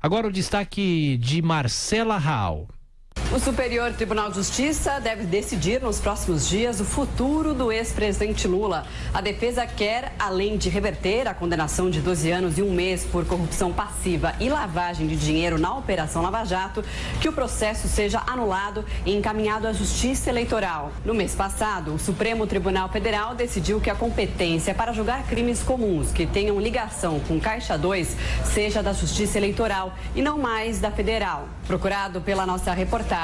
Agora o destaque de Marcela Raal. O Superior Tribunal de Justiça deve decidir nos próximos dias o futuro do ex-presidente Lula. A defesa quer, além de reverter a condenação de 12 anos e 1 mês por corrupção passiva e lavagem de dinheiro na Operação Lava Jato, que o processo seja anulado e encaminhado à Justiça Eleitoral. No mês passado, o Supremo Tribunal Federal decidiu que a competência para julgar crimes comuns que tenham ligação com Caixa 2 seja da Justiça Eleitoral e não mais da Federal. Procurado pela nossa reportagem,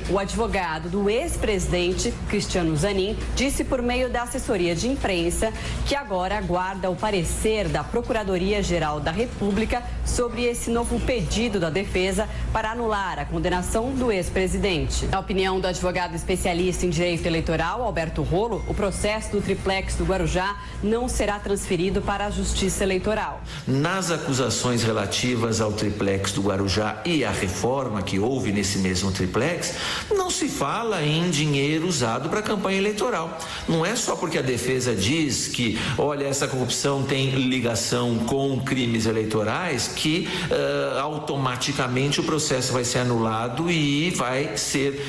o advogado do ex-presidente, Cristiano Zanin, disse por meio da assessoria de imprensa que agora aguarda o parecer da Procuradoria-Geral da República sobre esse novo pedido da defesa para anular a condenação do ex-presidente. Na opinião do advogado especialista em direito eleitoral, Alberto Rolo, o processo do triplex do Guarujá não será transferido para a Justiça Eleitoral. Nas acusações relativas ao triplex do Guarujá e à reforma que houve nesse mesmo triplex, não se fala em dinheiro usado para campanha eleitoral. Não é só porque a defesa diz que, olha, essa corrupção tem ligação com crimes eleitorais que automaticamente o processo vai ser anulado e vai ser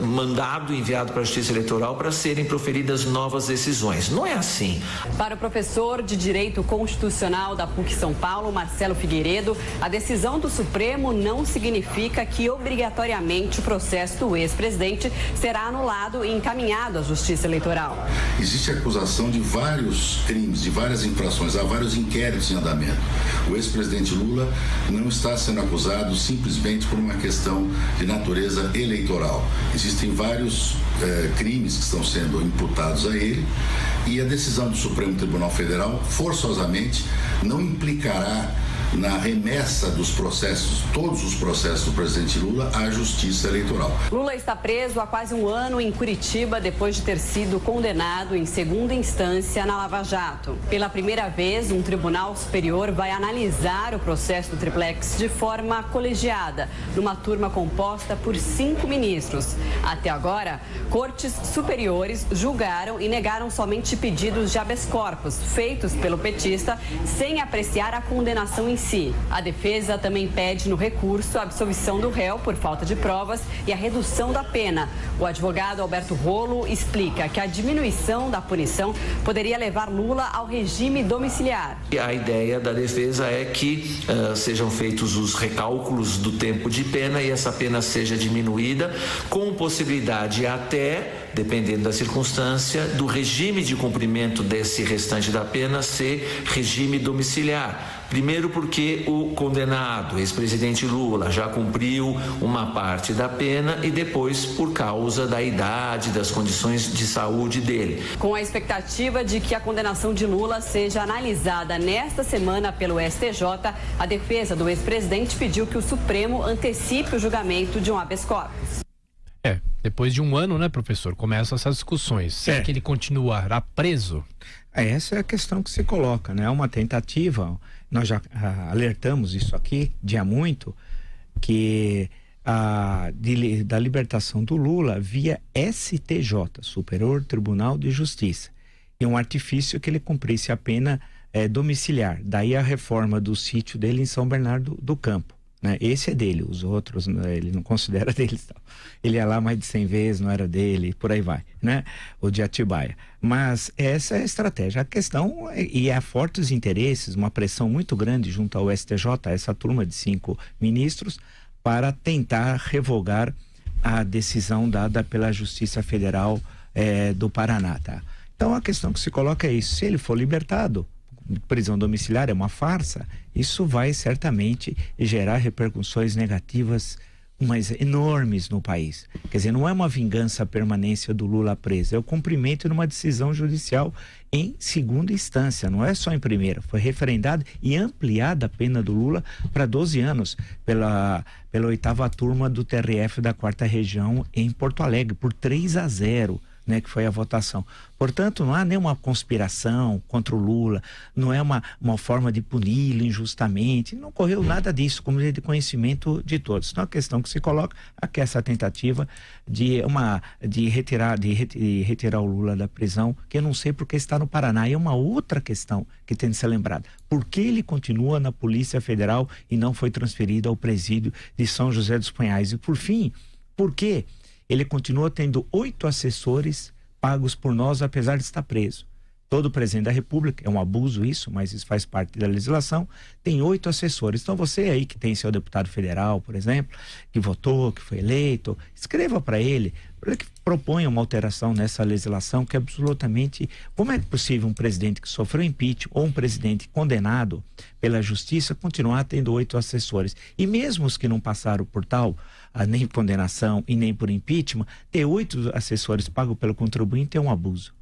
mandado, enviado para a Justiça Eleitoral para serem proferidas novas decisões. Não é assim. Para o professor de Direito Constitucional da PUC São Paulo, Marcelo Figueiredo, a decisão do Supremo não significa que obrigatoriamente o processo do ex-presidente será anulado e encaminhado à Justiça Eleitoral. Existe acusação de vários crimes, de várias infrações, há vários inquéritos em andamento. O ex-presidente Lula não está sendo acusado simplesmente por uma questão de natureza eleitoral. Existem vários crimes que estão sendo imputados a ele e a decisão do Supremo Tribunal Federal, forçosamente, não implicará na remessa dos processos, todos os processos do presidente Lula à Justiça Eleitoral. Lula está preso há quase um ano em Curitiba depois de ter sido condenado em segunda instância na Lava Jato. Pela primeira vez, um tribunal superior vai analisar o processo do triplex de forma colegiada, numa turma composta por 5 ministros. Até agora, cortes superiores julgaram e negaram somente pedidos de habeas corpus feitos pelo petista sem apreciar a condenação em si. A defesa também pede no recurso a absolvição do réu por falta de provas e a redução da pena. O advogado Alberto Rolo explica que a diminuição da punição poderia levar Lula ao regime domiciliar. A ideia da defesa é que sejam feitos os recálculos do tempo de pena e essa pena seja diminuída, com possibilidade até, dependendo da circunstância, do regime de cumprimento desse restante da pena ser regime domiciliar. Primeiro porque o condenado, ex-presidente Lula, já cumpriu uma parte da pena e depois por causa da idade, das condições de saúde dele. Com a expectativa de que a condenação de Lula seja analisada nesta semana pelo STJ, a defesa do ex-presidente pediu que o Supremo antecipe o julgamento de um habeas corpus. Depois de um ano, né, professor, começam essas discussões. Será que ele continuará preso? Essa é a questão que se coloca, né? É uma tentativa, nós já alertamos isso aqui, de há muito, que da libertação do Lula via STJ, Superior Tribunal de Justiça, e um artifício que ele cumprisse a pena domiciliar. Daí a reforma do sítio dele em São Bernardo do Campo. Né? Esse é dele, os outros ele não considera dele. Ele ia lá mais de 100 vezes, não era dele, por aí vai, né? O de Atibaia. Mas essa é a estratégia. A questão, e há fortes interesses, uma pressão muito grande junto ao STJ, essa turma de 5 ministros, para tentar revogar a decisão dada pela Justiça Federal do Paraná, tá? Então a questão que se coloca é isso: se ele for libertado, prisão domiciliar é uma farsa, isso vai certamente gerar repercussões negativas, mas enormes no país. Quer dizer, não é uma vingança, a permanência do Lula preso, é o cumprimento de uma decisão judicial em segunda instância, não é só em primeira. Foi referendada e ampliada a pena do Lula para 12 anos pela 8ª turma do TRF da 4ª região em Porto Alegre, por 3-0. né, que foi a votação. Portanto, não há nenhuma conspiração contra o Lula, não é uma forma de puni-lo injustamente, não ocorreu nada disso, como é de conhecimento de todos. Então, a questão que se coloca aqui é essa tentativa de retirar o Lula da prisão, que eu não sei porque está no Paraná. E é uma outra questão que tem de ser lembrada. Por que ele continua na Polícia Federal e não foi transferido ao presídio de São José dos Pinhais? E, por fim, por que ele continua tendo 8 assessores pagos por nós, apesar de estar preso? Todo presidente da República, é um abuso isso, mas isso faz parte da legislação, tem 8 assessores. Então você aí que tem seu deputado federal, por exemplo, que votou, que foi eleito, escreva para ele que proponha uma alteração nessa legislação, que é absolutamente... Como é possível um presidente que sofreu impeachment ou um presidente condenado pela justiça continuar tendo 8 assessores? E mesmo os que não passaram por tal, nem condenação e nem por impeachment, ter 8 assessores pagos pelo contribuinte é um abuso.